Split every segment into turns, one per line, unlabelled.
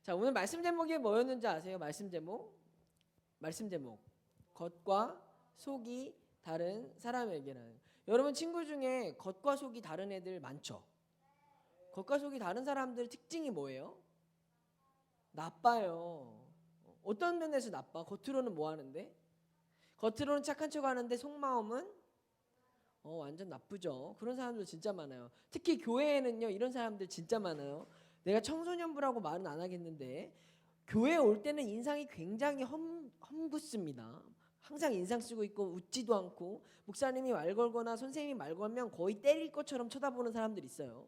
자, 오늘 말씀 제목이 뭐였는지 아세요? 말씀 제목. 겉과 속이 다른 사람에게는. 여러분 친구 중에 겉과 속이 다른 애들 많죠? 겉과 속이 다른 사람들 특징이 뭐예요? 나빠요. 어떤 면에서 나빠? 겉으로는 뭐 하는데? 겉으로는 착한 척 하는데 속마음은 완전 나쁘죠. 그런 사람들 진짜 많아요. 특히 교회에는요 이런 사람들 진짜 많아요. 내가 청소년부라고 말은 안 하겠는데 교회에 올 때는 인상이 굉장히 험붙습니다. 항상 인상 쓰고 있고 웃지도 않고, 목사님이 말 걸거나 선생님이 말 걸면 거의 때릴 것처럼 쳐다보는 사람들이 있어요.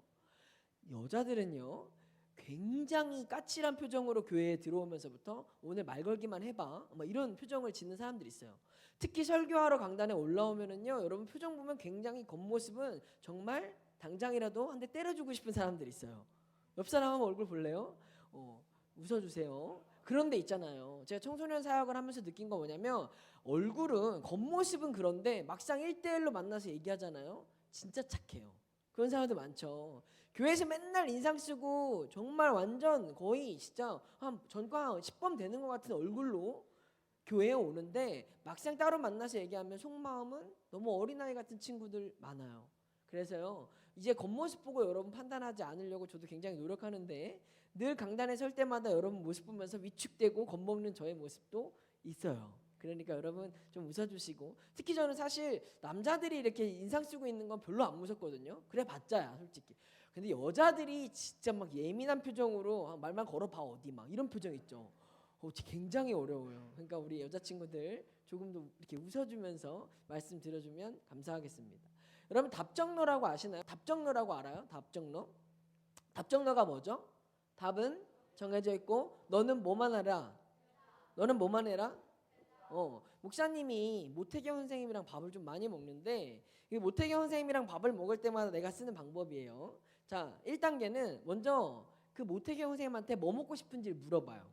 여자들은요 굉장히 까칠한 표정으로 교회에 들어오면서부터 오늘 말 걸기만 해봐 이런 표정을 짓는 사람들이 있어요. 특히 설교하러 강단에 올라오면은요 여러분 표정 보면 굉장히 겉모습은 정말 당장이라도 한 대 때려주고 싶은 사람들이 있어요. 옆 사람 한번 얼굴 볼래요? 웃어주세요. 그런데 있잖아요, 제가 청소년 사역을 하면서 느낀 거 뭐냐면 얼굴은 겉모습은 그런데 막상 1대1로 만나서 얘기하잖아요, 진짜 착해요. 그런 사람들 많죠. 교회에서 맨날 인상 쓰고 정말 완전 거의 진짜 한 전과 10번 되는 것 같은 얼굴로 교회에 오는데 막상 따로 만나서 얘기하면 속마음은 너무 어린아이 같은 친구들 많아요. 그래서요 이제 겉모습 보고 여러분 판단하지 않으려고 저도 굉장히 노력하는데, 늘 강단에 설 때마다 여러분 모습 보면서 위축되고 겁먹는 저의 모습도 있어요. 그러니까 여러분 좀 웃어주시고, 특히 저는 사실 남자들이 이렇게 인상 쓰고 있는 건 별로 안 무섭거든요. 그래 봤자야 솔직히. 근데 여자들이 진짜 막 예민한 표정으로 말만 걸어봐 어디 막 이런 표정 있죠. 굉장히 어려워요. 그러니까 우리 여자친구들 조금 더 이렇게 웃어주면서 말씀 들어주면 감사하겠습니다. 여러분 답정너라고 아시나요? 답정너라고 알아요? 답정너? 답정너가 뭐죠? 답은 정해져 있고 너는 뭐만 하라? 너는 뭐만 해라? 목사님이 모태경 선생님이랑 밥을 좀 많이 먹는데, 이 모태경 선생님이랑 밥을 먹을 때마다 내가 쓰는 방법이에요. 자, 1단계는 먼저 그 모태경 선생님한테 뭐 먹고 싶은지를 물어봐요.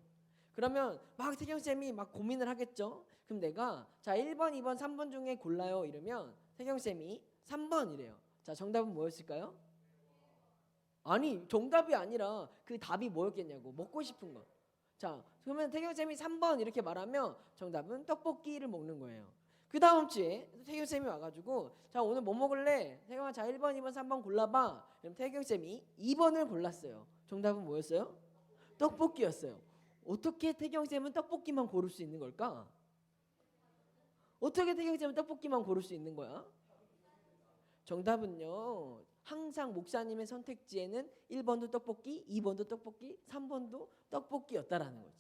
그러면 막 태경쌤이 막 고민을 하겠죠. 그럼 내가 자 1번 2번 3번 중에 골라요 이러면 태경쌤이 3번 이래요. 자, 정답은 뭐였을까요? 아니, 정답이 아니라 그 답이 뭐였겠냐고, 먹고 싶은 거. 자, 그러면 태경쌤이 3번 이렇게 말하면 정답은 떡볶이를 먹는 거예요. 그 다음 주에 태경쌤이 와가지고 자 오늘 뭐 먹을래? 태경아 자 1번 2번 3번 골라봐. 그럼 태경쌤이 2번을 골랐어요. 정답은 뭐였어요? 떡볶이였어요. 어떻게 태경쌤은 떡볶이만 고를 수 있는 걸까? 어떻게 태경쌤은 떡볶이만 고를 수 있는 거야? 정답은요 항상 목사님의 선택지에는 1번도 떡볶이, 2번도 떡볶이, 3번도 떡볶이였다라는 거죠.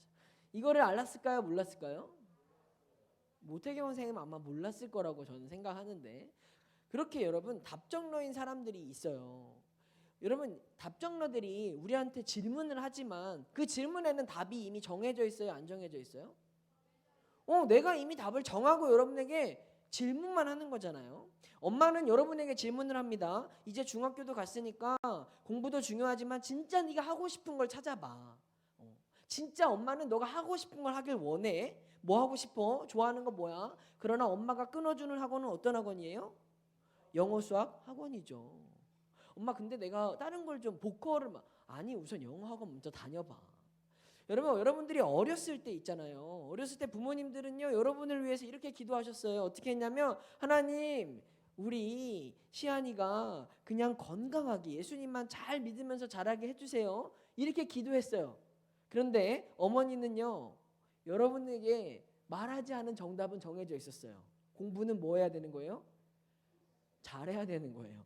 이거를 알았을까요? 몰랐을까요? 모태경 선생님은 아마 몰랐을 거라고 저는 생각하는데, 그렇게 여러분 답정너인 사람들이 있어요. 여러분 답정너들이 우리한테 질문을 하지만 그 질문에는 답이 이미 정해져 있어요? 안 정해져 있어요? 내가 이미 답을 정하고 여러분에게 질문만 하는 거잖아요. 엄마는 여러분에게 질문을 합니다. 이제 중학교도 갔으니까 공부도 중요하지만 진짜 네가 하고 싶은 걸 찾아봐. 진짜 엄마는 너가 하고 싶은 걸 하길 원해. 뭐 하고 싶어? 좋아하는 거 뭐야? 그러나 엄마가 끊어주는 학원은 어떤 학원이에요? 영어 수학 학원이죠. 엄마 근데 내가 다른 걸 좀 보컬을 아니 우선 영어 학원 먼저 다녀봐. 여러분들이 어렸을 때 있잖아요. 어렸을 때 부모님들은요 여러분을 위해서 이렇게 기도하셨어요. 어떻게 했냐면 하나님 우리 시안이가 그냥 건강하게 예수님만 잘 믿으면서 자라게 해주세요. 이렇게 기도했어요. 그런데 어머니는요 여러분에게 말하지 않은 정답은 정해져 있었어요. 공부는 뭐 해야 되는 거예요? 잘해야 되는 거예요.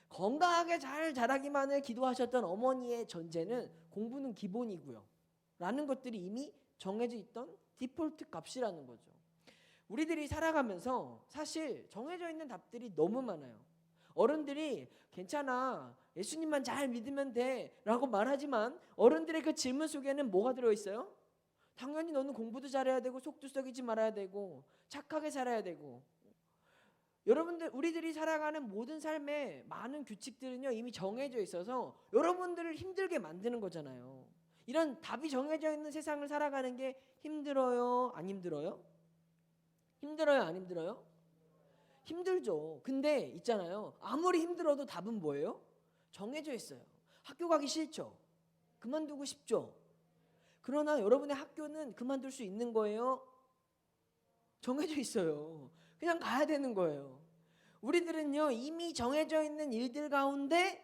건강하게 잘 자라기만을 기도하셨던 어머니의 전제는 공부는 기본이고요 라는 것들이 이미 정해져 있던 디폴트 값이라는 거죠. 우리들이 살아가면서 사실 정해져 있는 답들이 너무 많아요. 어른들이 괜찮아 예수님만 잘 믿으면 돼 라고 말하지만 어른들의 그 질문 속에는 뭐가 들어있어요? 당연히 너는 공부도 잘해야 되고 속도 썩이지 말아야 되고 착하게 살아야 되고. 여러분들 우리들이 살아가는 모든 삶의 많은 규칙들은요 이미 정해져 있어서 여러분들을 힘들게 만드는 거잖아요. 이런 답이 정해져 있는 세상을 살아가는 게 힘들어요? 안 힘들어요? 힘들어요? 안 힘들어요? 힘들죠. 근데 있잖아요, 아무리 힘들어도 답은 뭐예요? 정해져 있어요. 학교 가기 싫죠? 그만두고 싶죠? 그러나 여러분의 학교는 그만둘 수 있는 거예요? 정해져 있어요. 그냥 가야 되는 거예요. 우리들은요, 이미 정해져 있는 일들 가운데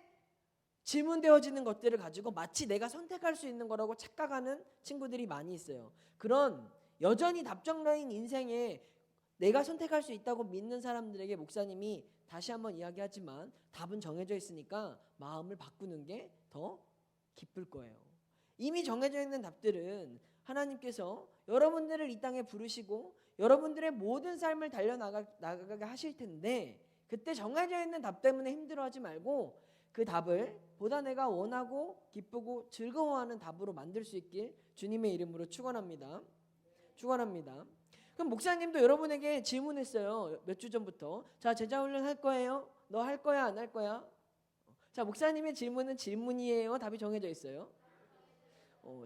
질문되어지는 것들을 가지고 마치 내가 선택할 수 있는 거라고 착각하는 친구들이 많이 있어요. 그런 여전히 답정너인 인생에 내가 선택할 수 있다고 믿는 사람들에게 목사님이 다시 한번 이야기하지만 답은 정해져 있으니까 마음을 바꾸는 게 더 기쁠 거예요. 이미 정해져 있는 답들은 하나님께서 여러분들을 이 땅에 부르시고 여러분들의 모든 삶을 달려나가게 하실 텐데, 그때 정해져 있는 답 때문에 힘들어하지 말고 그 답을 보다 내가 원하고 기쁘고 즐거워하는 답으로 만들 수 있길 주님의 이름으로 축원합니다. 축원합니다. 그럼 목사님도 여러분에게 질문했어요. 몇 주 전부터. 자, 제자훈련 할 거예요? 너 할 거야, 안 할 거야? 자, 목사님의 질문은 질문이에요? 답이 정해져 있어요?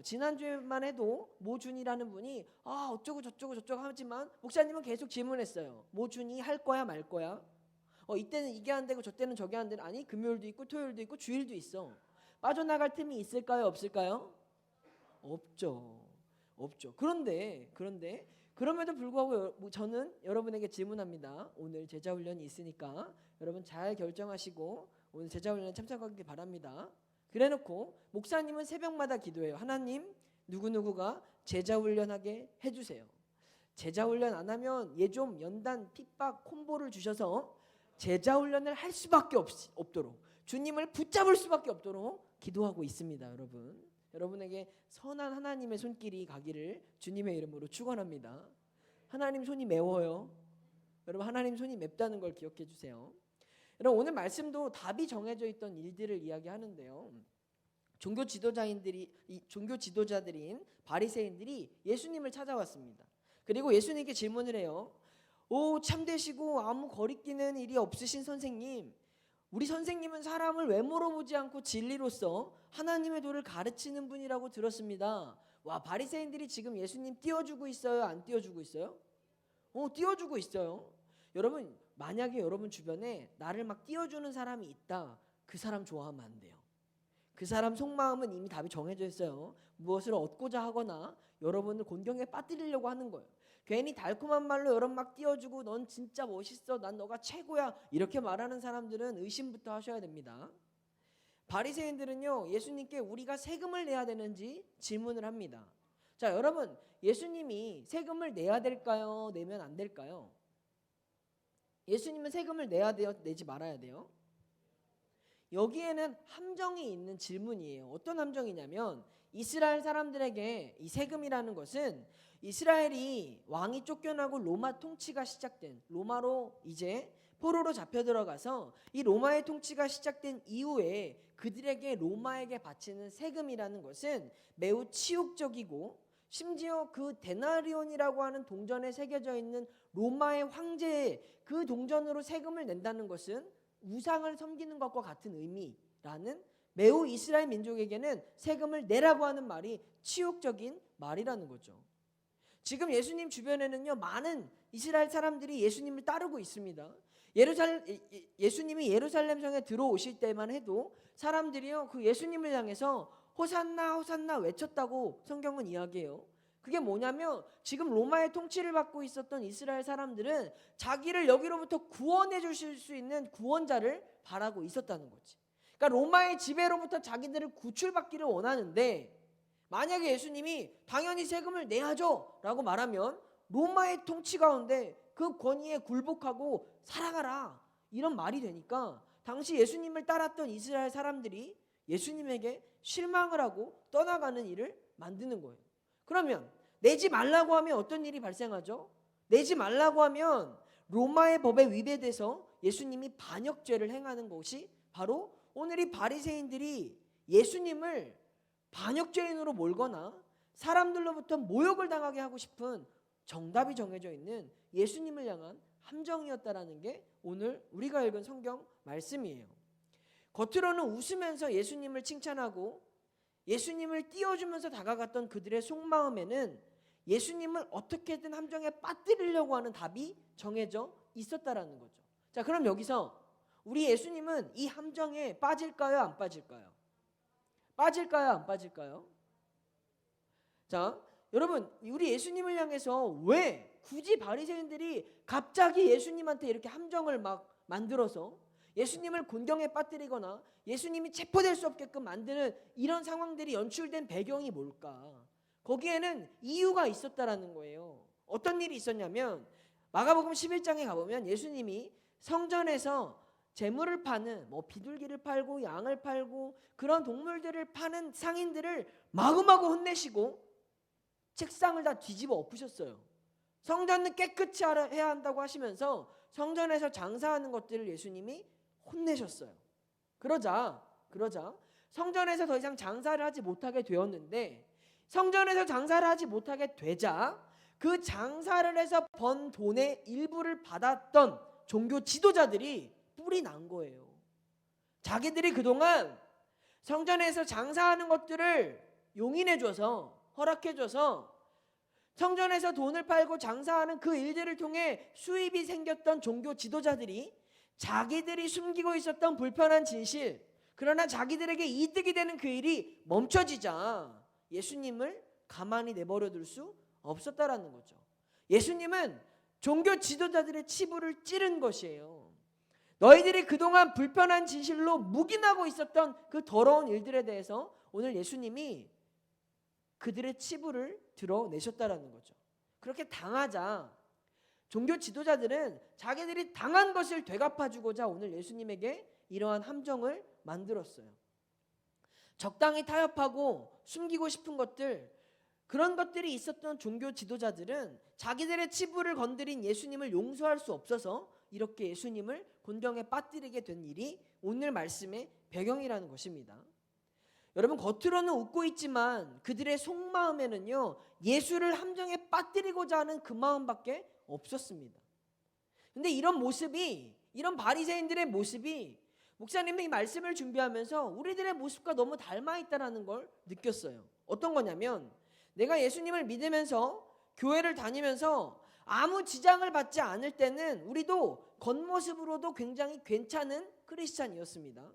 지난주에만 해도 모준이라는 분이 어쩌고 저쩌고 하지만 목사님은 계속 질문했어요. 모준이 할 거야, 말 거야? 이때는 이게 안 되고 저때는 저게 안 되는, 아니 금요일도 있고 토요일도 있고 주일도 있어. 빠져나갈 틈이 있을까요, 없을까요? 없죠. 그런데 그럼에도 불구하고 저는 여러분에게 질문합니다. 오늘 제자훈련이 있으니까 여러분 잘 결정하시고 오늘 제자훈련에 참석하길 바랍니다. 그래놓고 목사님은 새벽마다 기도해요. 하나님, 누구누구가 제자훈련하게 해주세요. 제자훈련 안 하면 얘 좀 연단 핍박 콤보를 주셔서 제자훈련을 할 수밖에 없도록, 주님을 붙잡을 수밖에 없도록 기도하고 있습니다. 여러분에게 선한 하나님의 손길이 가기를 주님의 이름으로 축원합니다. 하나님 손이 매워요. 여러분, 하나님 손이 맵다는 걸 기억해 주세요. 여러분, 오늘 말씀도 답이 정해져 있던 일들을 이야기하는데요. 종교 지도자들인 바리새인들이 예수님을 찾아왔습니다. 그리고 예수님께 질문을 해요. 참되시고 아무 거리끼는 일이 없으신 선생님, 우리 선생님은 사람을 외모로 보지 않고 진리로서 하나님의 도를 가르치는 분이라고 들었습니다. 와, 바리새인들이 지금 예수님 띄워주고 있어요, 안 띄워주고 있어요? 띄워주고 있어요. 여러분, 만약에 여러분 주변에 나를 막 띄워주는 사람이 있다, 그 사람 좋아하면 안 돼요. 그 사람 속마음은 이미 답이 정해져 있어요. 무엇을 얻고자 하거나 여러분을 곤경에 빠뜨리려고 하는 거예요. 괜히 달콤한 말로 여러분 막 띄워주고 넌 진짜 멋있어, 난 너가 최고야, 이렇게 말하는 사람들은 의심부터 하셔야 됩니다. 바리새인들은요, 예수님께 우리가 세금을 내야 되는지 질문을 합니다. 자, 여러분, 예수님이 세금을 내야 될까요, 내면 안 될까요? 예수님은 세금을 내야 돼요, 내지 말아야 돼요? 여기에는 함정이 있는 질문이에요. 어떤 함정이냐면, 이스라엘 사람들에게 이 세금이라는 것은 이스라엘이 왕이 쫓겨나고 로마 통치가 시작된, 로마로 이제 포로로 잡혀 들어가서 이 로마의 통치가 시작된 이후에 그들에게 로마에게 바치는 세금이라는 것은 매우 치욕적이고, 심지어 그 데나리온이라고 하는 동전에 새겨져 있는 로마의 황제의 그 동전으로 세금을 낸다는 것은 우상을 섬기는 것과 같은 의미라는, 매우 이스라엘 민족에게는 세금을 내라고 하는 말이 치욕적인 말이라는 거죠. 지금 예수님 주변에는요, 많은 이스라엘 사람들이 예수님을 따르고 있습니다. 예수님이 예루살렘 성에 들어오실 때만 해도 사람들이요, 그 예수님을 향해서 호산나 호산나 외쳤다고 성경은 이야기해요. 그게 뭐냐면 지금 로마의 통치를 받고 있었던 이스라엘 사람들은 자기를 여기로부터 구원해 주실 수 있는 구원자를 바라고 있었다는 거지. 그러니까 로마의 지배로부터 자기들을 구출받기를 원하는데, 만약에 예수님이 당연히 세금을 내야죠 라고 말하면 로마의 통치 가운데 그 권위에 굴복하고 살아가라, 이런 말이 되니까 당시 예수님을 따랐던 이스라엘 사람들이 예수님에게 실망을 하고 떠나가는 일을 만드는 거예요. 그러면 내지 말라고 하면 어떤 일이 발생하죠? 내지 말라고 하면 로마의 법에 위배돼서 예수님이 반역죄를 행하는 것이 바로 오늘 이 바리새인들이 예수님을 반역죄인으로 몰거나 사람들로부터 모욕을 당하게 하고 싶은 정답이 정해져 있는 예수님을 향한 함정이었다라는 게 오늘 우리가 읽은 성경 말씀이에요. 겉으로는 웃으면서 예수님을 칭찬하고 예수님을 띄워주면서 다가갔던 그들의 속마음에는 예수님을 어떻게든 함정에 빠뜨리려고 하는 답이 정해져 있었다라는 거죠. 자, 그럼 여기서 우리 예수님은 이 함정에 빠질까요, 안 빠질까요? 빠질까요, 안 빠질까요? 자, 여러분, 우리 예수님을 향해서 왜 굳이 바리새인들이 갑자기 예수님한테 이렇게 함정을 막 만들어서 예수님을 곤경에 빠뜨리거나 예수님이 체포될 수 없게끔 만드는 이런 상황들이 연출된 배경이 뭘까? 거기에는 이유가 있었다라는 거예요. 어떤 일이 있었냐면 마가복음 11장에 가보면 예수님이 성전에서 재물을 파는 비둘기를 팔고 양을 팔고 그런 동물들을 파는 상인들을 마구마구 혼내시고 책상을 다 뒤집어 엎으셨어요. 성전은 깨끗이 해야 한다고 하시면서 성전에서 장사하는 것들을 예수님이 혼내셨어요. 그러자 성전에서 더 이상 장사를 하지 못하게 되었는데, 성전에서 장사를 하지 못하게 되자 그 장사를 해서 번 돈의 일부를 받았던 종교 지도자들이 뿔이 난 거예요. 자기들이 그동안 성전에서 장사하는 것들을 용인해줘서 허락해줘서 성전에서 돈을 팔고 장사하는 그 일들을 통해 수입이 생겼던 종교 지도자들이 자기들이 숨기고 있었던 불편한 진실, 그러나 자기들에게 이득이 되는 그 일이 멈춰지자 예수님을 가만히 내버려 둘 수 없었다라는 거죠. 예수님은 종교 지도자들의 치부를 찌른 것이에요. 너희들이 그동안 불편한 진실로 묵인하고 있었던 그 더러운 일들에 대해서 오늘 예수님이 그들의 치부를 드러내셨다라는 거죠. 그렇게 당하자 종교 지도자들은 자기들이 당한 것을 되갚아주고자 오늘 예수님에게 이러한 함정을 만들었어요. 적당히 타협하고 숨기고 싶은 것들, 그런 것들이 있었던 종교 지도자들은 자기들의 치부를 건드린 예수님을 용서할 수 없어서 이렇게 예수님을 곤경에 빠뜨리게 된 일이 오늘 말씀의 배경이라는 것입니다. 여러분, 겉으로는 웃고 있지만 그들의 속마음에는요, 예수를 함정에 빠뜨리고자 하는 그 마음밖에 없었습니다. 근데 이런 모습이, 이런 바리새인들의 모습이 목사님이 이 말씀을 준비하면서 우리들의 모습과 너무 닮아 있다는 걸 느꼈어요. 어떤 거냐면, 내가 예수님을 믿으면서 교회를 다니면서 아무 지장을 받지 않을 때는 우리도 겉모습으로도 굉장히 괜찮은 크리스찬이었습니다.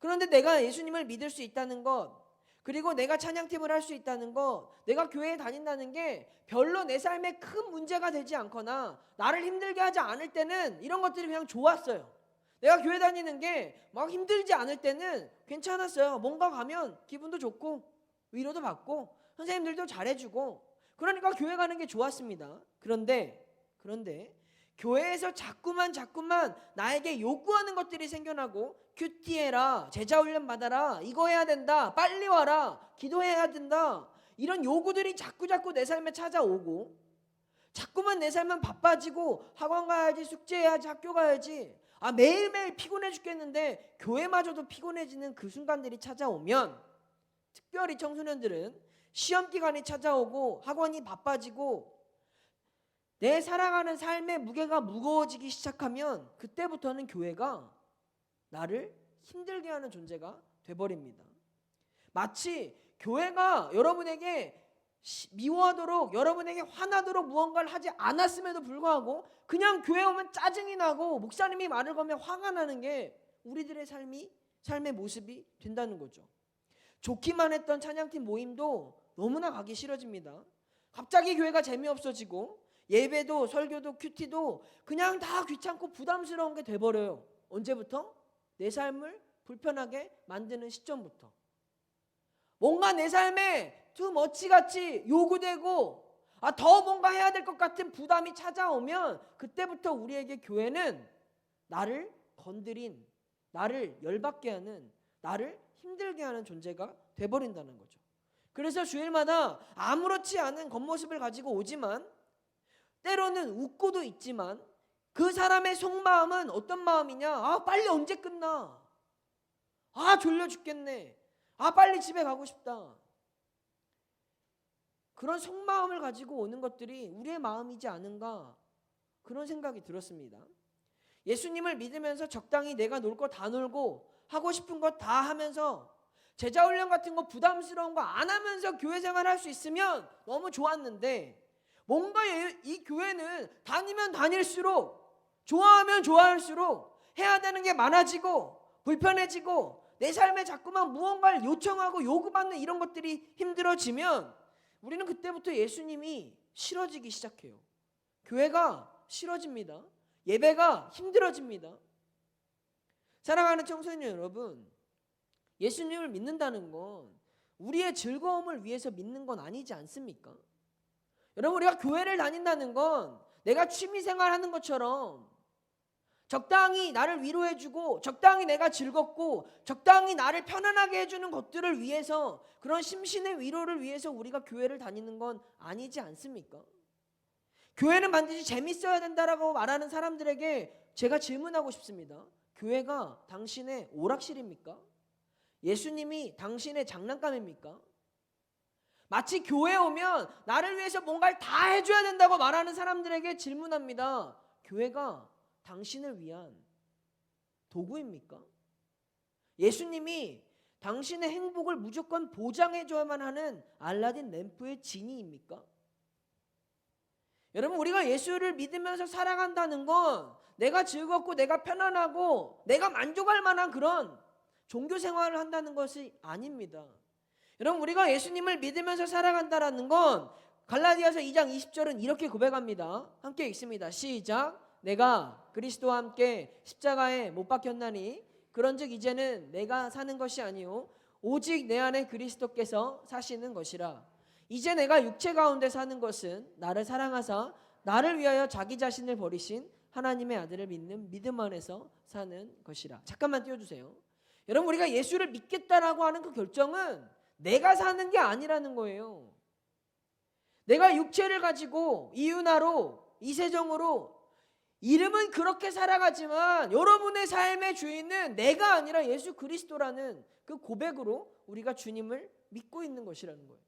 그런데 내가 예수님을 믿을 수 있다는 것, 그리고 내가 찬양팀을 할 수 있다는 것, 내가 교회에 다닌다는 게 별로 내 삶에 큰 문제가 되지 않거나 나를 힘들게 하지 않을 때는 이런 것들이 그냥 좋았어요. 내가 교회 다니는 게 막 힘들지 않을 때는 괜찮았어요. 뭔가 가면 기분도 좋고 위로도 받고 선생님들도 잘해주고, 그러니까 교회 가는 게 좋았습니다. 그런데 교회에서 자꾸만 나에게 요구하는 것들이 생겨나고, 큐티해라, 제자훈련 받아라, 이거 해야 된다, 빨리 와라, 기도해야 된다, 이런 요구들이 자꾸 내 삶에 찾아오고, 자꾸만 내 삶은 바빠지고 학원 가야지, 숙제해야지, 학교 가야지, 매일매일 피곤해 죽겠는데 교회마저도 피곤해지는 그 순간들이 찾아오면, 특별히 청소년들은 시험 기간이 찾아오고 학원이 바빠지고 내 살아가는 삶의 무게가 무거워지기 시작하면 그때부터는 교회가 나를 힘들게 하는 존재가 돼버립니다. 마치 교회가 여러분에게 미워하도록, 여러분에게 화나도록 무언가를 하지 않았음에도 불구하고 그냥 교회 오면 짜증이 나고 목사님이 말을 걸면 화가 나는 게 우리들의 삶의 모습이 된다는 거죠. 좋기만 했던 찬양팀 모임도 너무나 가기 싫어집니다. 갑자기 교회가 재미없어지고 예배도 설교도 큐티도 그냥 다 귀찮고 부담스러운 게 돼버려요. 언제부터? 내 삶을 불편하게 만드는 시점부터. 뭔가 내 삶에 투머치같이 요구되고 더 뭔가 해야 될 것 같은 부담이 찾아오면 그때부터 우리에게 교회는 나를 건드린, 나를 열받게 하는, 나를 힘들게 하는 존재가 돼버린다는 거죠. 그래서 주일마다 아무렇지 않은 겉모습을 가지고 오지만 때로는 웃고도 있지만 그 사람의 속마음은 어떤 마음이냐? 빨리 언제 끝나? 졸려 죽겠네. 빨리 집에 가고 싶다. 그런 속마음을 가지고 오는 것들이 우리의 마음이지 않은가, 그런 생각이 들었습니다. 예수님을 믿으면서 적당히 내가 놀 거 다 놀고 하고 싶은 거 다 하면서 제자훈련 같은 거 부담스러운 거 안 하면서 교회 생활할 수 있으면 너무 좋았는데, 뭔가 이 교회는 다니면 다닐수록, 좋아하면 좋아할수록 해야 되는 게 많아지고 불편해지고 내 삶에 자꾸만 무언가를 요청하고 요구받는 이런 것들이 힘들어지면 우리는 그때부터 예수님이 싫어지기 시작해요. 교회가 싫어집니다. 예배가 힘들어집니다. 사랑하는 청소년 여러분, 예수님을 믿는다는 건 우리의 즐거움을 위해서 믿는 건 아니지 않습니까? 여러분, 우리가 교회를 다닌다는 건 내가 취미생활 하는 것처럼 적당히 나를 위로해주고 적당히 내가 즐겁고 적당히 나를 편안하게 해주는 것들을 위해서, 그런 심신의 위로를 위해서 우리가 교회를 다니는 건 아니지 않습니까? 교회는 반드시 재밌어야 된다라고 말하는 사람들에게 제가 질문하고 싶습니다. 교회가 당신의 오락실입니까? 예수님이 당신의 장난감입니까? 마치 교회에 오면 나를 위해서 뭔가를 다 해줘야 된다고 말하는 사람들에게 질문합니다. 교회가 당신을 위한 도구입니까? 예수님이 당신의 행복을 무조건 보장해줘야만 하는 알라딘 램프의 지니입니까? 여러분, 우리가 예수를 믿으면서 살아간다는 건 내가 즐겁고 내가 편안하고 내가 만족할 만한 그런 종교 생활을 한다는 것이 아닙니다. 여러분, 우리가 예수님을 믿으면서 살아간다는 건 갈라디아서 2장 20절은 이렇게 고백합니다. 함께 읽습니다. 시작. 내가 그리스도와 함께 십자가에 못 박혔나니 그런즉 이제는 내가 사는 것이 아니요 오직 내 안에 그리스도께서 사시는 것이라. 이제 내가 육체 가운데 사는 것은 나를 사랑하사 나를 위하여 자기 자신을 버리신 하나님의 아들을 믿는 믿음 안에서 사는 것이라. 잠깐만 띄워주세요. 여러분, 우리가 예수를 믿겠다라고 하는 그 결정은 내가 사는 게 아니라는 거예요. 내가 육체를 가지고 이윤화로 이세정으로 이름은 그렇게 살아가지만 여러분의 삶의 주인은 내가 아니라 예수 그리스도라는 그 고백으로 우리가 주님을 믿고 있는 것이라는 거예요.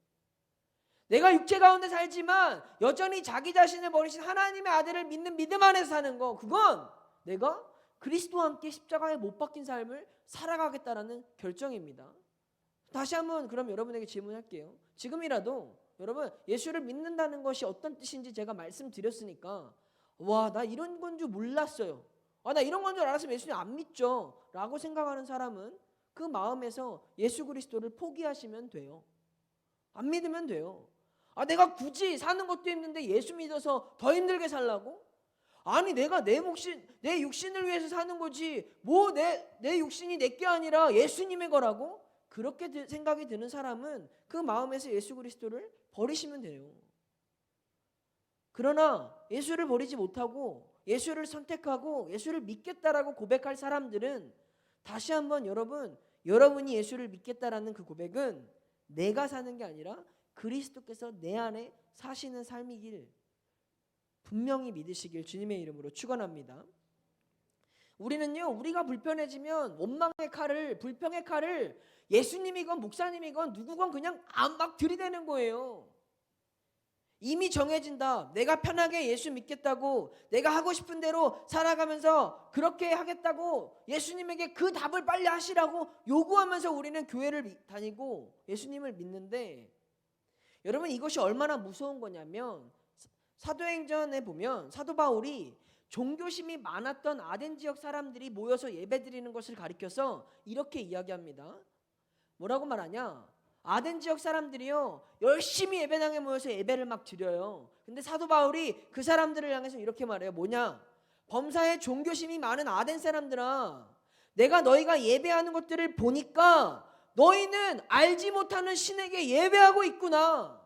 내가 육체 가운데 살지만 여전히 자기 자신을 버리신 하나님의 아들을 믿는 믿음 안에서 사는 거, 그건 내가 그리스도와 함께 십자가에 못 박힌 삶을 살아가겠다라는 결정입니다. 다시 한번 그럼 여러분에게 질문할게요. 지금이라도 여러분, 예수를 믿는다는 것이 어떤 뜻인지 제가 말씀드렸으니까 와, 나 이런 건 줄 몰랐어요. 나 이런 건 줄 알았으면 예수님 안 믿죠 라고 생각하는 사람은 그 마음에서 예수 그리스도를 포기하시면 돼요. 안 믿으면 돼요. 내가 굳이 사는 것도 힘든데 예수 믿어서 더 힘들게 살라고? 아니, 내가 내 육신을 위해서 사는 거지 뭐 내 육신이 내 게 아니라 예수님의 거라고? 그렇게 생각이 드는 사람은 그 마음에서 예수 그리스도를 버리시면 돼요. 그러나 예수를 버리지 못하고 예수를 선택하고 예수를 믿겠다라고 고백할 사람들은 다시 한번 여러분이 예수를 믿겠다라는 그 고백은 내가 사는 게 아니라 그리스도께서 내 안에 사시는 삶이길 분명히 믿으시길 주님의 이름으로 축원합니다. 우리는요, 우리가 불편해지면 원망의 칼을, 불평의 칼을 예수님이건 목사님이건 누구건 그냥 막 들이대는 거예요. 이미 정해진다. 내가 편하게 예수 믿겠다고, 내가 하고 싶은 대로 살아가면서 그렇게 하겠다고 예수님에게 그 답을 빨리 하시라고 요구하면서 우리는 교회를 다니고 예수님을 믿는데, 여러분, 이것이 얼마나 무서운 거냐면 사도행전에 보면 사도 바울이 종교심이 많았던 아덴 지역 사람들이 모여서 예배드리는 것을 가리켜서 이렇게 이야기합니다. 뭐라고 말하냐? 아덴 지역 사람들이요, 열심히 예배당에 모여서 예배를 막 드려요. 근데 사도 바울이 그 사람들을 향해서 이렇게 말해요. 뭐냐? 범사에 종교심이 많은 아덴 사람들아, 내가 너희가 예배하는 것들을 보니까 너희는 알지 못하는 신에게 예배하고 있구나.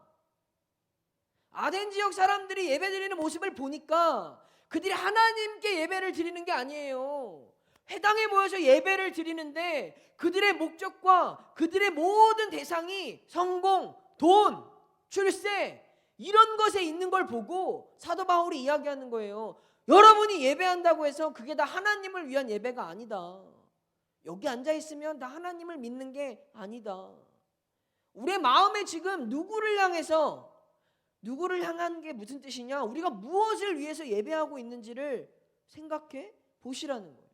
아덴 지역 사람들이 예배드리는 모습을 보니까 그들이 하나님께 예배를 드리는 게 아니에요. 회당에 모여서 예배를 드리는데 그들의 목적과 그들의 모든 대상이 성공, 돈, 출세 이런 것에 있는 걸 보고 사도 바울이 이야기하는 거예요. 여러분이 예배한다고 해서 그게 다 하나님을 위한 예배가 아니다. 여기 앉아있으면 다 하나님을 믿는 게 아니다. 우리의 마음에 지금 누구를 향한 게 무슨 뜻이냐? 우리가 무엇을 위해서 예배하고 있는지를 생각해 보시라는 거예요.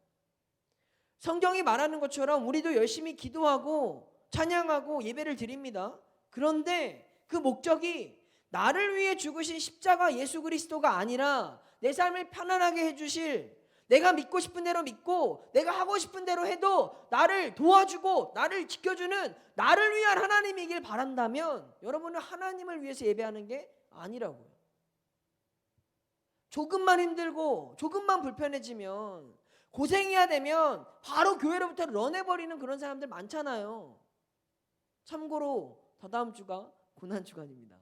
성경이 말하는 것처럼 우리도 열심히 기도하고 찬양하고 예배를 드립니다. 그런데 그 목적이 나를 위해 죽으신 십자가 예수 그리스도가 아니라 내 삶을 편안하게 해주실, 내가 믿고 싶은 대로 믿고 내가 하고 싶은 대로 해도 나를 도와주고 나를 지켜주는 나를 위한 하나님이길 바란다면 여러분은 하나님을 위해서 예배하는 게 아니라고요. 조금만 힘들고 조금만 불편해지면 고생해야 되면 바로 교회로부터 런해버리는 그런 사람들 많잖아요. 참고로 다다음 주가 고난주간입니다.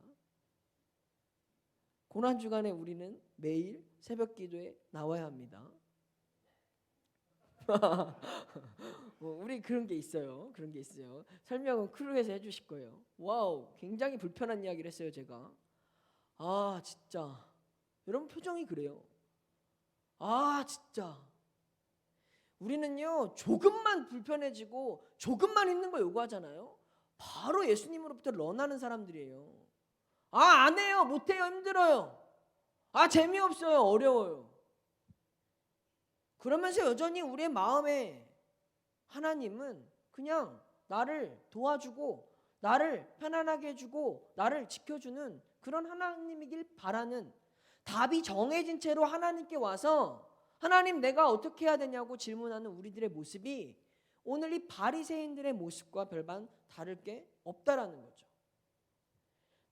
고난주간에 우리는 매일 새벽 기도에 나와야 합니다. 우리 그런 게 있어요. 그런 게 있어요. 설명은 크루에서 해주실 거예요. 와우, 굉장히 불편한 이야기를 했어요, 제가. 아, 진짜. 여러분 표정이 그래요. 아, 진짜. 우리는요, 조금만 불편해지고 조금만 힘든 거 요구하잖아요. 바로 예수님으로부터 런하는 사람들이에요. 아, 안 해요, 못해요, 힘들어요. 아, 재미없어요, 어려워요. 그러면서 여전히 우리의 마음에 하나님은 그냥 나를 도와주고 나를 편안하게 해주고 나를 지켜주는 그런 하나님이길 바라는, 답이 정해진 채로 하나님께 와서 하나님 내가 어떻게 해야 되냐고 질문하는 우리들의 모습이 오늘 이 바리새인들의 모습과 별반 다를 게 없다라는 거죠.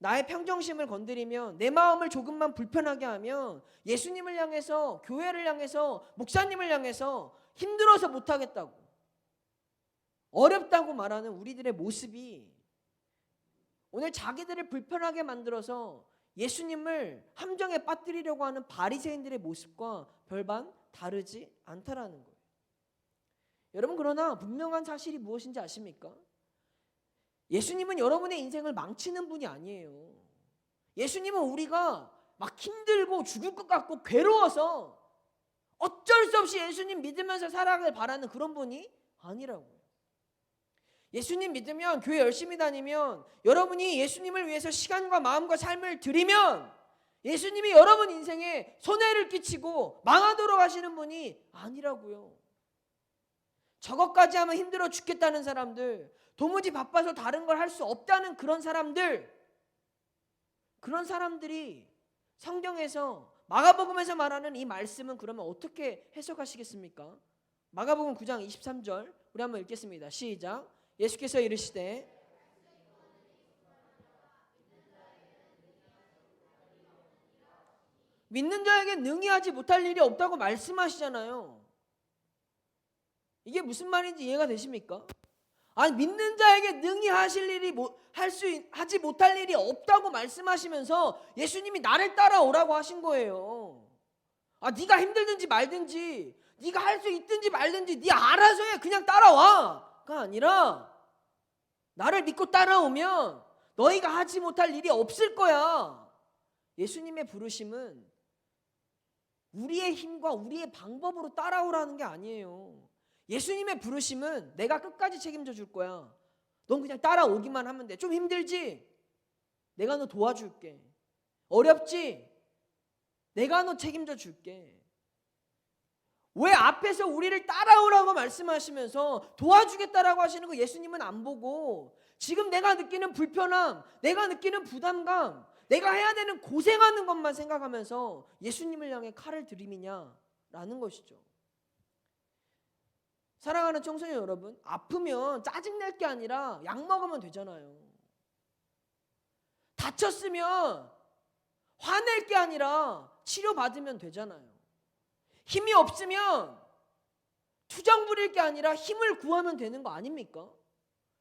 나의 평정심을 건드리면, 내 마음을 조금만 불편하게 하면 예수님을 향해서, 교회를 향해서, 목사님을 향해서 힘들어서 못하겠다고, 어렵다고 말하는 우리들의 모습이 오늘 자기들을 불편하게 만들어서 예수님을 함정에 빠뜨리려고 하는 바리새인들의 모습과 별반 다르지 않다라는 거예요. 여러분, 그러나 분명한 사실이 무엇인지 아십니까? 예수님은 여러분의 인생을 망치는 분이 아니에요. 예수님은 우리가 막 힘들고 죽을 것 같고 괴로워서 어쩔 수 없이 예수님 믿으면서 살아가길 바라는 그런 분이 아니라고요. 예수님 믿으면, 교회 열심히 다니면, 여러분이 예수님을 위해서 시간과 마음과 삶을 드리면 예수님이 여러분 인생에 손해를 끼치고 망하도록 하시는 분이 아니라고요. 저것까지 하면 힘들어 죽겠다는 사람들, 도무지 바빠서 다른 걸 할 수 없다는 그런 사람들, 그런 사람들이 성경에서, 마가복음에서 말하는 이 말씀은 그러면 어떻게 해석하시겠습니까? 마가복음 9장 23절 우리 한번 읽겠습니다. 시작. 예수께서 이르시되 믿는 자에게 능히 하지 못할 일이 없다고 말씀하시잖아요. 이게 무슨 말인지 이해가 되십니까? 아니, 믿는 자에게 능히 하실 일이 하지 못할 일이 없다고 말씀하시면서 예수님이 나를 따라오라고 하신 거예요. 아, 네가 힘들든지 말든지, 네가 할 수 있든지 말든지 네 알아서 해, 그냥 따라와가 아니라 나를 믿고 따라오면 너희가 하지 못할 일이 없을 거야. 예수님의 부르심은 우리의 힘과 우리의 방법으로 따라오라는 게 아니에요. 예수님의 부르심은 내가 끝까지 책임져 줄 거야. 넌 그냥 따라오기만 하면 돼. 좀 힘들지? 내가 너 도와줄게. 어렵지? 내가 너 책임져 줄게. 왜 앞에서 우리를 따라오라고 말씀하시면서 도와주겠다라고 하시는 거 예수님은 안 보고, 지금 내가 느끼는 불편함, 내가 느끼는 부담감, 내가 해야 되는 고생하는 것만 생각하면서 예수님을 향해 칼을 들이미냐라는 것이죠. 사랑하는 청소년 여러분, 아프면 짜증낼 게 아니라 약 먹으면 되잖아요. 다쳤으면 화낼 게 아니라 치료받으면 되잖아요. 힘이 없으면 투정 부릴 게 아니라 힘을 구하면 되는 거 아닙니까?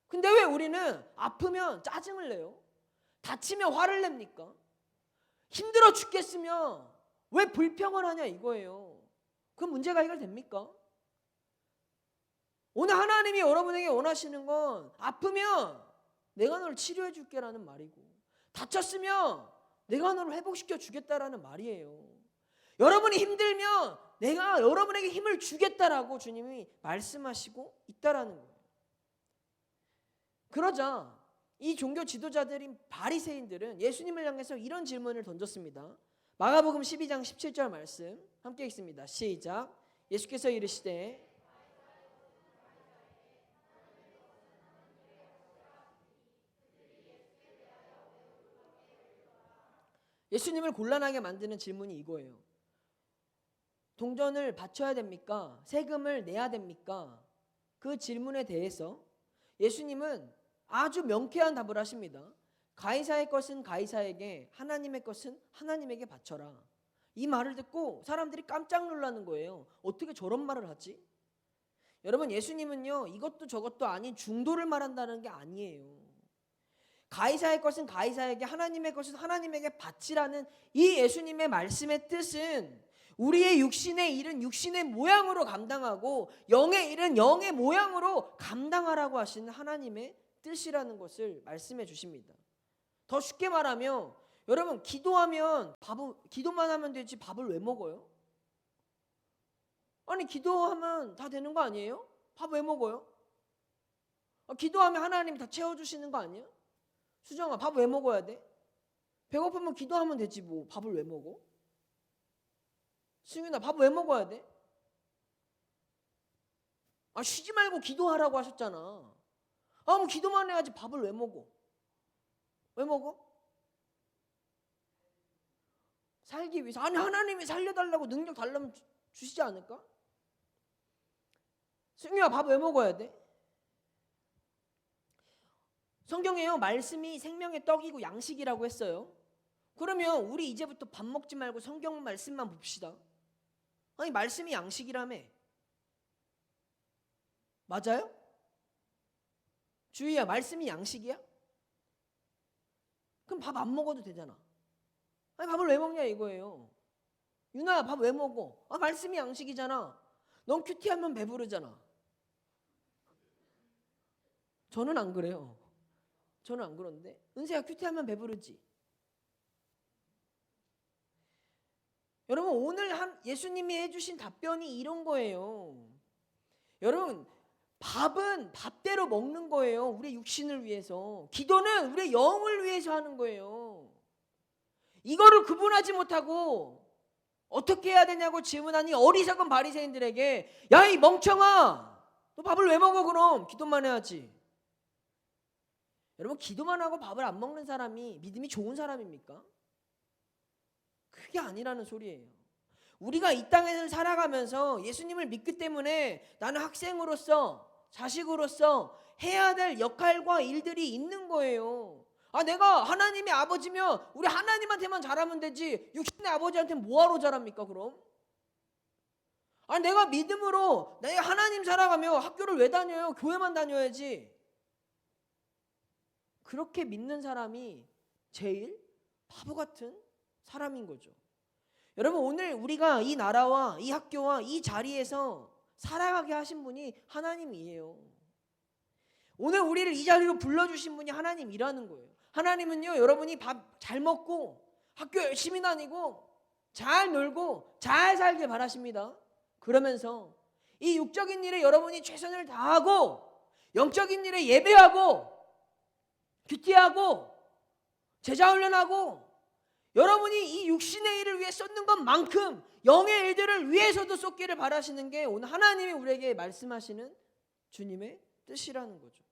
근데 왜 우리는 아프면 짜증을 내요? 다치면 화를 냅니까? 힘들어 죽겠으면 왜 불평을 하냐 이거예요. 그 문제가 해결됩니까? 오늘 하나님이 여러분에게 원하시는 건, 아프면 내가 너를 치료해 줄게라는 말이고, 다쳤으면 내가 너를 회복시켜 주겠다라는 말이에요. 여러분이 힘들면 내가 여러분에게 힘을 주겠다라고 주님이 말씀하시고 있다라는 거예요. 그러자 이 종교 지도자들인 바리새인들은 예수님을 향해서 이런 질문을 던졌습니다. 마가복음 12장 17절 말씀 함께 읽습니다. 시작. 예수께서 이르시되 예수님을 곤란하게 만드는 질문이 이거예요. 동전을 바쳐야 됩니까? 세금을 내야 됩니까? 그 질문에 대해서 예수님은 아주 명쾌한 답을 하십니다. 가이사의 것은 가이사에게, 하나님의 것은 하나님에게 바쳐라. 이 말을 듣고 사람들이 깜짝 놀라는 거예요. 어떻게 저런 말을 하지? 여러분, 예수님은요, 이것도 저것도 아닌 중도를 말한다는 게 아니에요. 가이사의 것은 가이사에게, 하나님의 것은 하나님에게 바치라는 이 예수님의 말씀의 뜻은 우리의 육신의 일은 육신의 모양으로 감당하고 영의 일은 영의 모양으로 감당하라고 하시는 하나님의 뜻이라는 것을 말씀해 주십니다. 더 쉽게 말하면 여러분, 기도하면 기도만 하면 되지 밥을 왜 먹어요? 아니, 기도하면 다 되는 거 아니에요? 밥 왜 먹어요? 기도하면 하나님 다 채워주시는 거 아니야? 수정아, 밥 왜 먹어야 돼? 배고프면 기도하면 되지 뭐 밥을 왜 먹어? 승윤아, 밥 왜 먹어야 돼? 쉬지 말고 기도하라고 하셨잖아. 뭐 기도만 해야지 밥을 왜 먹어? 왜 먹어? 살기 위해서. 아니, 하나님이 살려달라고 능력 달라면 주시지 않을까? 승유야, 밥 왜 먹어야 돼? 성경에요, 말씀이 생명의 떡이고 양식이라고 했어요. 그러면 우리 이제부터 밥 먹지 말고 성경 말씀만 봅시다. 아니, 말씀이 양식이라며. 맞아요? 주희야, 말씀이 양식이야? 그럼 밥 안 먹어도 되잖아. 아니, 밥을 왜 먹냐 이거예요. 유나야, 밥 왜 먹어? 말씀이 양식이잖아. 넌 큐티하면 배부르잖아. 저는 안 그래요. 저는 안 그런데. 은세야, 큐티하면 배부르지. 여러분, 오늘 예수님이 해주신 답변이 이런 거예요. 여러분, 밥은 밥대로 먹는 거예요. 우리의 육신을 위해서. 기도는 우리의 영을 위해서 하는 거예요. 이거를 구분하지 못하고 어떻게 해야 되냐고 질문하니 어리석은 바리새인들에게, 야, 이 멍청아, 너 밥을 왜 먹어? 그럼 기도만 해야지. 여러분, 기도만 하고 밥을 안 먹는 사람이 믿음이 좋은 사람입니까? 그게 아니라는 소리예요. 우리가 이 땅에서 살아가면서 예수님을 믿기 때문에 나는 학생으로서, 자식으로서 해야 될 역할과 일들이 있는 거예요. 내가 하나님의 아버지면 우리 하나님한테만 잘하면 되지 육신의 아버지한테 뭐하러 잘합니까 그럼? 내가 믿음으로 내가 하나님 살아가며 학교를 왜 다녀요? 교회만 다녀야지. 그렇게 믿는 사람이 제일 바보 같은 사람인 거죠. 여러분, 오늘 우리가 이 나라와 이 학교와 이 자리에서 살아가게 하신 분이 하나님이에요. 오늘 우리를 이 자리로 불러주신 분이 하나님이라는 거예요. 하나님은요, 여러분이 밥 잘 먹고 학교 열심히 다니고 잘 놀고 잘 살길 바라십니다. 그러면서 이 육적인 일에 여러분이 최선을 다하고 영적인 일에 예배하고 큐티하고 제자훈련하고 여러분이 이 육신의 일을 위해 쏟는 것만큼 영의 일들을 위해서도 쏟기를 바라시는 게 오늘 하나님이 우리에게 말씀하시는 주님의 뜻이라는 거죠.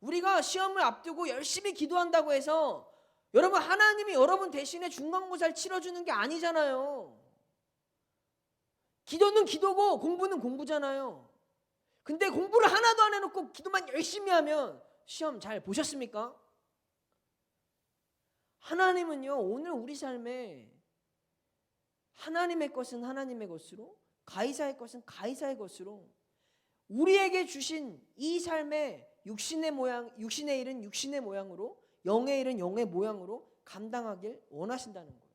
우리가 시험을 앞두고 열심히 기도한다고 해서 여러분, 하나님이 여러분 대신에 중간고사를 치러주는 게 아니잖아요. 기도는 기도고 공부는 공부잖아요. 근데 공부를 하나도 안 해놓고 기도만 열심히 하면 시험 잘 보셨습니까? 하나님은요, 오늘 우리 삶에 하나님의 것은 하나님의 것으로, 가이사의 것은 가이사의 것으로 우리에게 주신 이 삶의 육신의 모양, 육신의 일은 육신의 모양으로, 영의 일은 영의 모양으로 감당하길 원하신다는 거예요.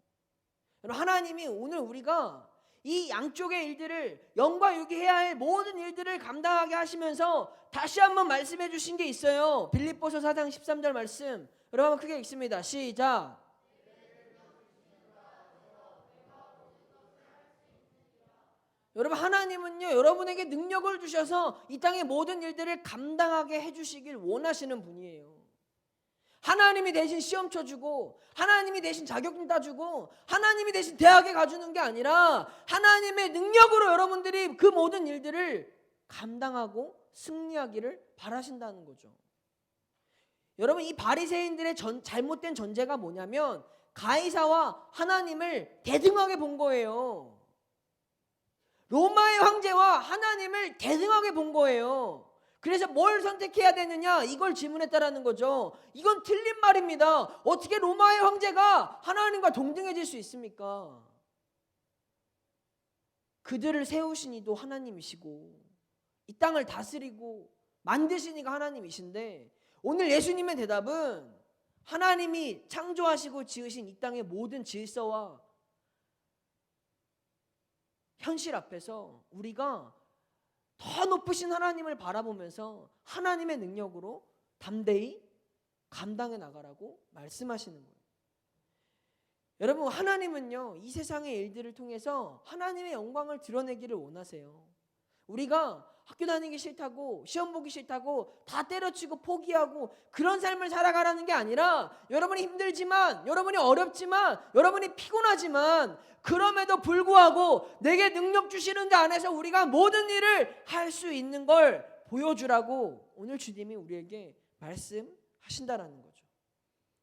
여러분, 하나님이 오늘 우리가 이 양쪽의 일들을, 영과 육이 해야 할 모든 일들을 감당하게 하시면서 다시 한번 말씀해 주신 게 있어요. 빌립보서 4장 13절 말씀, 여러분 한번 크게 읽습니다. 시작. 여러분, 하나님은요, 여러분에게 능력을 주셔서 이 땅의 모든 일들을 감당하게 해주시길 원하시는 분이에요. 하나님이 대신 시험 쳐주고 하나님이 대신 자격증 따주고 하나님이 대신 대학에 가주는 게 아니라 하나님의 능력으로 여러분들이 그 모든 일들을 감당하고 승리하기를 바라신다는 거죠. 여러분, 이 바리새인들의 잘못된 전제가 뭐냐면 가이사와 하나님을 대등하게 본 거예요. 로마의 황제와 하나님을 대등하게 본 거예요. 그래서 뭘 선택해야 되느냐 이걸 질문했다라는 거죠. 이건 틀린 말입니다. 어떻게 로마의 황제가 하나님과 동등해질 수 있습니까? 그들을 세우신 이도 하나님이시고 이 땅을 다스리고 만드신 이가 하나님이신데, 오늘 예수님의 대답은 하나님이 창조하시고 지으신 이 땅의 모든 질서와 현실 앞에서 우리가 더 높으신 하나님을 바라보면서 하나님의 능력으로 담대히 감당해 나가라고 말씀하시는 거예요. 여러분, 하나님은요 이 세상의 일들을 통해서 하나님의 영광을 드러내기를 원하세요. 우리가 학교 다니기 싫다고, 시험 보기 싫다고 다 때려치고 포기하고 그런 삶을 살아가라는 게 아니라, 여러분이 힘들지만, 여러분이 어렵지만, 여러분이 피곤하지만 그럼에도 불구하고 내게 능력 주시는 데 안에서 우리가 모든 일을 할 수 있는 걸 보여주라고 오늘 주님이 우리에게 말씀하신다라는 거죠.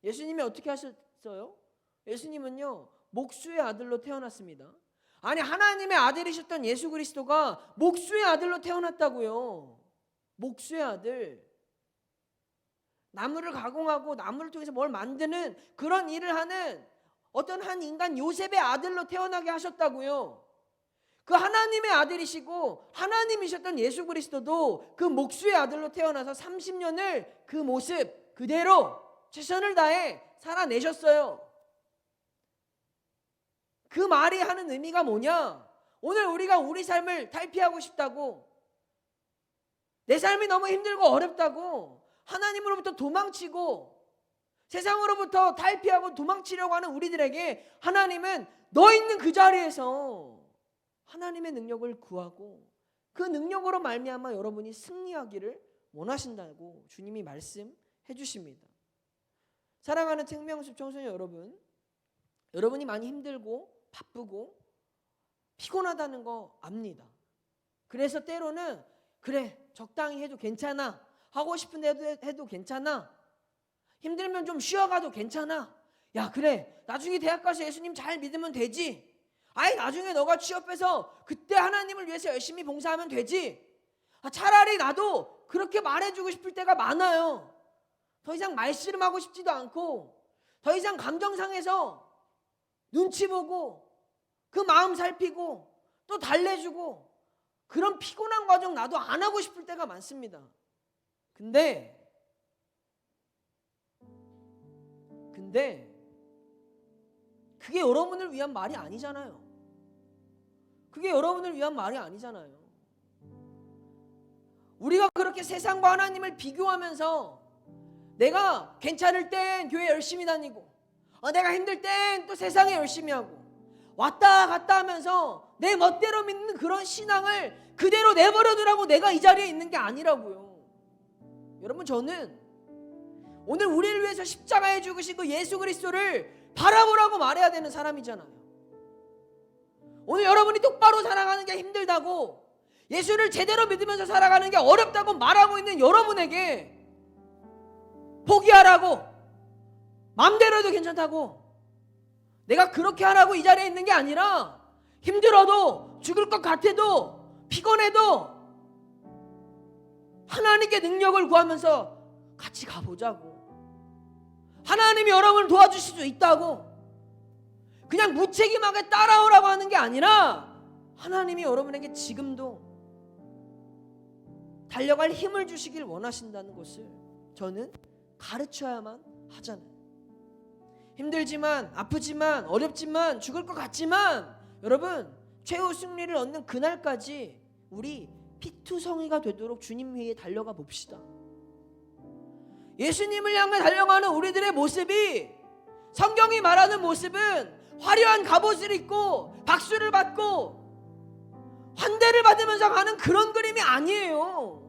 예수님이 어떻게 하셨어요? 예수님은요 목수의 아들로 태어났습니다. 아니, 하나님의 아들이셨던 예수 그리스도가 목수의 아들로 태어났다고요. 목수의 아들. 나무를 가공하고 나무를 통해서 뭘 만드는 그런 일을 하는 어떤 한 인간 요셉의 아들로 태어나게 하셨다고요. 그 하나님의 아들이시고 하나님이셨던 예수 그리스도도 그 목수의 아들로 태어나서 30년을 그 모습 그대로 최선을 다해 살아내셨어요. 그 말이 하는 의미가 뭐냐? 오늘 우리가 우리 삶을 탈피하고 싶다고, 내 삶이 너무 힘들고 어렵다고 하나님으로부터 도망치고 세상으로부터 탈피하고 도망치려고 하는 우리들에게 하나님은 너 있는 그 자리에서 하나님의 능력을 구하고 그 능력으로 말미암아 여러분이 승리하기를 원하신다고 주님이 말씀해 주십니다. 사랑하는 생명숲 청소년 여러분, 여러분이 많이 힘들고 바쁘고 피곤하다는 거 압니다. 그래서 때로는 그래 적당히 해도 괜찮아, 하고 싶은 데도 해도 괜찮아, 힘들면 좀 쉬어가도 괜찮아, 야 그래 나중에 대학 가서 예수님 잘 믿으면 되지, 아이 나중에 너가 취업해서 그때 하나님을 위해서 열심히 봉사하면 되지, 차라리 나도 그렇게 말해주고 싶을 때가 많아요. 더 이상 말씨름하고 싶지도 않고, 더 이상 감정상해서 눈치 보고 그 마음 살피고 또 달래주고 그런 피곤한 과정 나도 안 하고 싶을 때가 많습니다. 근데 그게 여러분을 위한 말이 아니잖아요. 그게 여러분을 위한 말이 아니잖아요. 우리가 그렇게 세상과 하나님을 비교하면서 내가 괜찮을 땐 교회 열심히 다니고, 내가 힘들 땐 또 세상에 열심히 하고, 왔다 갔다 하면서 내 멋대로 믿는 그런 신앙을 그대로 내버려두라고 내가 이 자리에 있는 게 아니라고요. 여러분, 저는 오늘 우리를 위해서 십자가에 죽으신 그 예수 그리스도를 바라보라고 말해야 되는 사람이잖아요. 오늘 여러분이 똑바로 살아가는 게 힘들다고, 예수를 제대로 믿으면서 살아가는 게 어렵다고 말하고 있는 여러분에게 포기하라고, 마음대로 해도 괜찮다고, 내가 그렇게 하라고 이 자리에 있는 게 아니라, 힘들어도 죽을 것 같아도 피곤해도 하나님께 능력을 구하면서 같이 가보자고, 하나님이 여러분을 도와주실 수 있다고, 그냥 무책임하게 따라오라고 하는 게 아니라 하나님이 여러분에게 지금도 달려갈 힘을 주시길 원하신다는 것을 저는 가르쳐야만 하잖아요. 힘들지만, 아프지만, 어렵지만, 죽을 것 같지만, 여러분 최후 승리를 얻는 그날까지 우리 피투성이가 되도록 주님 위에 달려가 봅시다. 예수님을 향해 달려가는 우리들의 모습이, 성경이 말하는 모습은 화려한 갑옷을 입고 박수를 받고 환대를 받으면서 가는 그런 그림이 아니에요.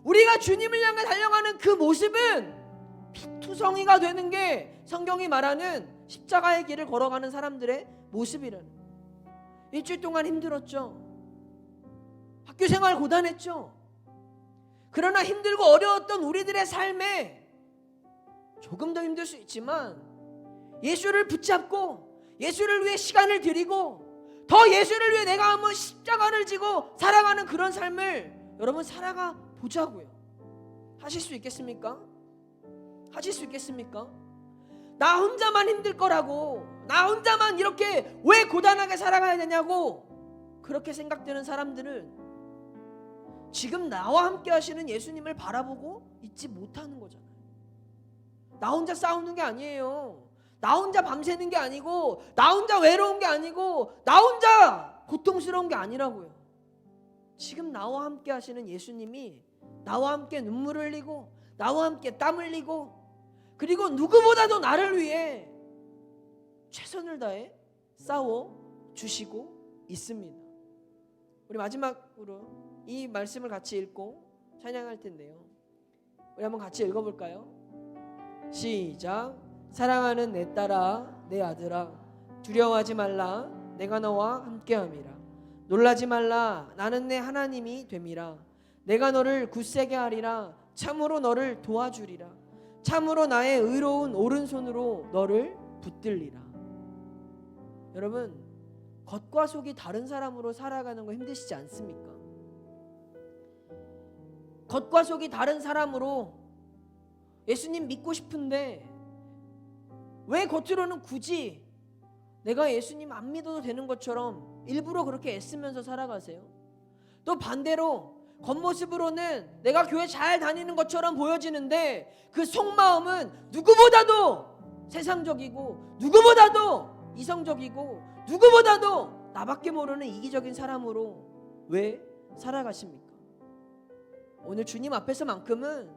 우리가 주님을 향해 달려가는 그 모습은 피투성이가 되는 게 성경이 말하는 십자가의 길을 걸어가는 사람들의 모습이라는. 일주일 동안 힘들었죠. 학교 생활 고단했죠. 그러나 힘들고 어려웠던 우리들의 삶에 조금 더 힘들 수 있지만 예수를 붙잡고 예수를 위해 시간을 드리고 더 예수를 위해 내가 한번 십자가를 지고 살아가는 그런 삶을 여러분 살아가 보자고요. 하실 수 있겠습니까? 하실 수 있겠습니까? 나 혼자만 힘들 거라고, 나 혼자만 이렇게 왜 고단하게 살아가야 되냐고 그렇게 생각되는 사람들은 지금 나와 함께 하시는 예수님을 바라보고 있지 못하는 거잖아요. 나 혼자 싸우는 게 아니에요. 나 혼자 밤새는 게 아니고, 나 혼자 외로운 게 아니고, 나 혼자 고통스러운 게 아니라고요. 지금 나와 함께 하시는 예수님이 나와 함께 눈물 흘리고, 나와 함께 땀 흘리고, 그리고 누구보다도 나를 위해 최선을 다해 싸워 주시고 있습니다. 우리 마지막으로 이 말씀을 같이 읽고 찬양할 텐데요. 우리 한번 같이 읽어볼까요? 시작. 사랑하는 내 딸아, 내 아들아, 두려워하지 말라. 내가 너와 함께함이라. 놀라지 말라. 나는 내 하나님이 됨이라. 내가 너를 굳세게 하리라. 참으로 너를 도와주리라. 참으로 나의 의로운 오른손으로 너를 붙들리라. 여러분, 겉과 속이 다른 사람으로 살아가는 거 힘드시지 않습니까? 겉과 속이 다른 사람으로 예수님 믿고 싶은데 왜 겉으로는 굳이 내가 예수님 안 믿어도 되는 것처럼 일부러 그렇게 애쓰면서 살아가세요? 또 반대로 겉모습으로는 내가 교회 잘 다니는 것처럼 보여지는데 그 속마음은 누구보다도 세상적이고 누구보다도 이성적이고 누구보다도 나밖에 모르는 이기적인 사람으로 왜 살아가십니까? 오늘 주님 앞에서만큼은,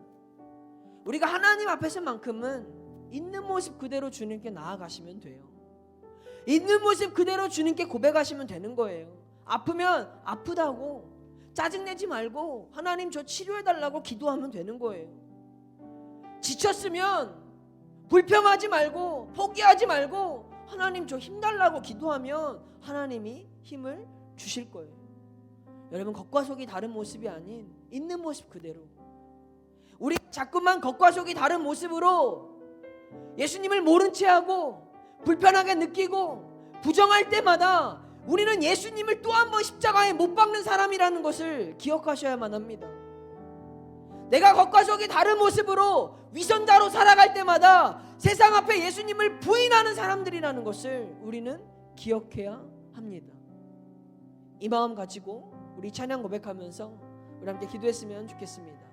우리가 하나님 앞에서만큼은 있는 모습 그대로 주님께 나아가시면 돼요. 있는 모습 그대로 주님께 고백하시면 되는 거예요. 아프면 아프다고 짜증내지 말고 하나님 저 치료해달라고 기도하면 되는 거예요. 지쳤으면 불평하지 말고 포기하지 말고 하나님 저 힘달라고 기도하면 하나님이 힘을 주실 거예요. 여러분, 겉과 속이 다른 모습이 아닌 있는 모습 그대로, 우리 자꾸만 겉과 속이 다른 모습으로 예수님을 모른 채하고 불편하게 느끼고 부정할 때마다 우리는 예수님을 또 한 번 십자가에 못 박는 사람이라는 것을 기억하셔야만 합니다. 내가 겉과 속이 다른 모습으로 위선자로 살아갈 때마다 세상 앞에 예수님을 부인하는 사람들이라는 것을 우리는 기억해야 합니다. 이 마음 가지고 우리 찬양 고백하면서 우리 함께 기도했으면 좋겠습니다.